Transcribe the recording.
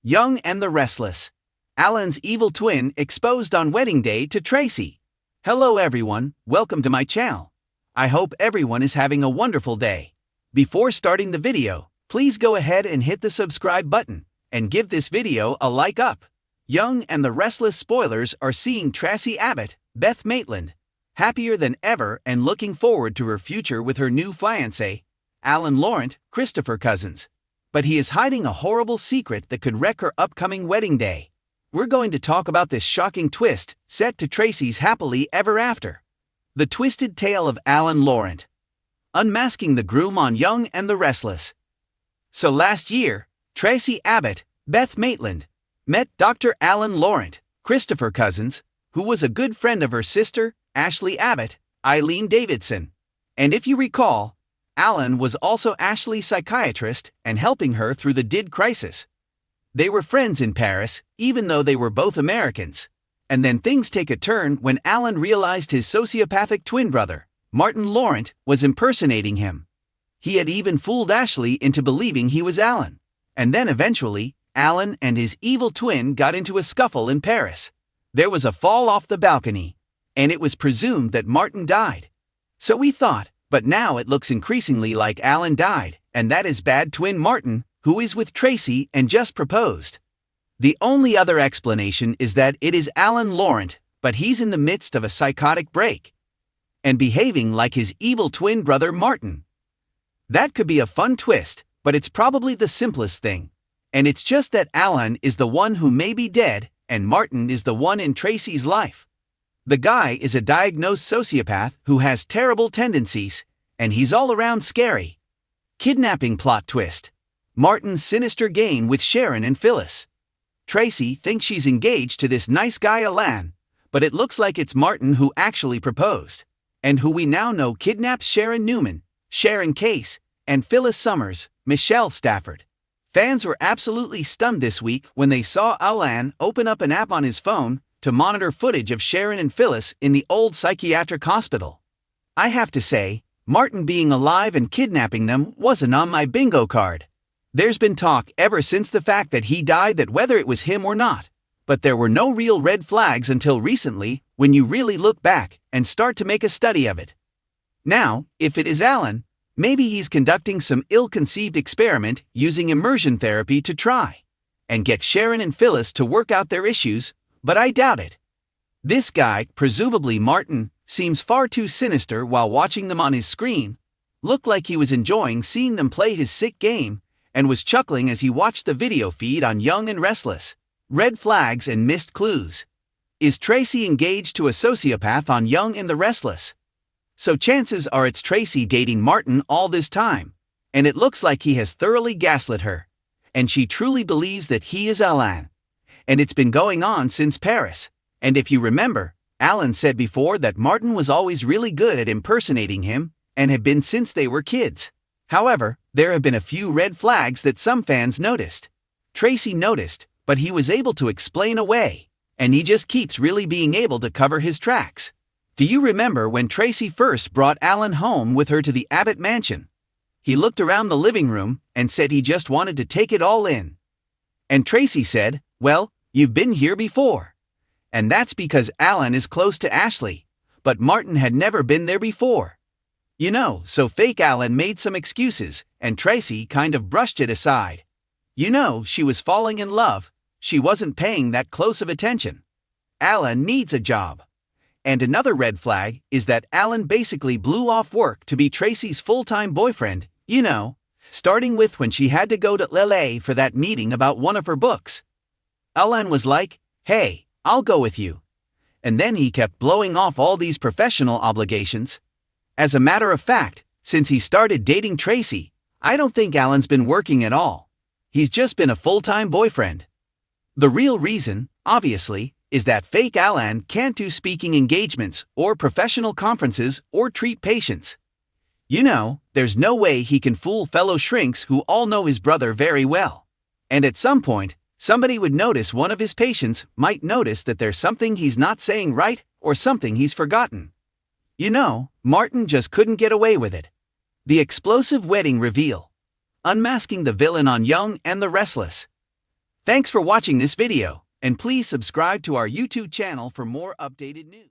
Young and the Restless. Alan's evil twin exposed on wedding day to Traci. Hello everyone, welcome to my channel. I hope everyone is having a wonderful day. Before starting the video, please go ahead and hit the subscribe button, and give this video a like up. Young and the Restless spoilers are seeing Traci Abbott, Beth Maitland, happier than ever and looking forward to her future with her new fiancé, Alan Laurent, Christopher Cousins. But he is hiding a horrible secret that could wreck her upcoming wedding day. We're going to talk about this shocking twist set to Traci's happily ever after. The twisted tale of Alan Laurent. Unmasking the groom on Young and the Restless. So last year, Traci Abbott, Beth Maitland, met Dr. Alan Laurent, Christopher Cousins, who was a good friend of her sister, Ashley Abbott, Eileen Davidson. And if you recall, Alan was also Ashley's psychiatrist and helping her through the DID crisis. They were friends in Paris, even though they were both Americans. And then things take a turn when Alan realized his sociopathic twin brother, Martin Laurent, was impersonating him. He had even fooled Ashley into believing he was Alan. And then eventually, Alan and his evil twin got into a scuffle in Paris. There was a fall off the balcony, and it was presumed that Martin died. So we thought, but now it looks increasingly like Alan died, and that is bad twin Martin, who is with Traci and just proposed. The only other explanation is that it is Alan Laurent, but he's in the midst of a psychotic break and behaving like his evil twin brother Martin. That could be a fun twist, but it's probably the simplest thing. And it's just that Alan is the one who may be dead, and Martin is the one in Traci's life. The guy is a diagnosed sociopath who has terrible tendencies, and he's all around scary. Kidnapping plot twist. Martin's sinister game with Sharon and Phyllis. Traci thinks she's engaged to this nice guy Alan, but it looks like it's Martin who actually proposed, and who we now know kidnapped Sharon Newman, Sharon Case, and Phyllis Summers, Michelle Stafford. Fans were absolutely stunned this week when they saw Alan open up an app on his phone to monitor footage of Sharon and Phyllis in the old psychiatric hospital. I have to say, Martin being alive and kidnapping them wasn't on my bingo card. There's been talk ever since the fact that he died that whether it was him or not, but there were no real red flags until recently when you really look back and start to make a study of it. Now, if it is Alan, maybe he's conducting some ill-conceived experiment using immersion therapy to try and get Sharon and Phyllis to work out their issues, but I doubt it. This guy, presumably Martin, seems far too sinister while watching them on his screen, looked like he was enjoying seeing them play his sick game, and was chuckling as he watched the video feed on Young and Restless. Red flags and missed clues. Is Traci engaged to a sociopath on Young and the Restless? So chances are it's Traci dating Martin all this time, and it looks like he has thoroughly gaslit her, and she truly believes that he is Alan. And it's been going on since Paris, and if you remember, Alan said before that Martin was always really good at impersonating him, and had been since they were kids. However, there have been a few red flags that some fans noticed. Traci noticed, but he was able to explain away, and he just keeps really being able to cover his tracks. Do you remember when Traci first brought Alan home with her to the Abbott mansion? He looked around the living room and said he just wanted to take it all in. And Traci said, "Well, you've been here before." And that's because Alan is close to Ashley, but Martin had never been there before. You know, so fake Alan made some excuses, and Traci kind of brushed it aside. You know, she was falling in love, she wasn't paying that close of attention. Alan needs a job. And another red flag is that Alan basically blew off work to be Traci's full-time boyfriend, you know, starting with when she had to go to LA for that meeting about one of her books. Alan was like, "Hey, I'll go with you." And then he kept blowing off all these professional obligations. As a matter of fact, since he started dating Traci, I don't think Alan's been working at all. He's just been a full-time boyfriend. The real reason, obviously, is that fake Alan can't do speaking engagements or professional conferences or treat patients. You know, there's no way he can fool fellow shrinks who all know his brother very well. And at some point, somebody would notice one of his patients might notice that there's something he's not saying right or something he's forgotten. You know, Martin just couldn't get away with it. The explosive wedding reveal. Unmasking the villain on Young and the Restless. Thanks for watching this video, and please subscribe to our YouTube channel for more updated news.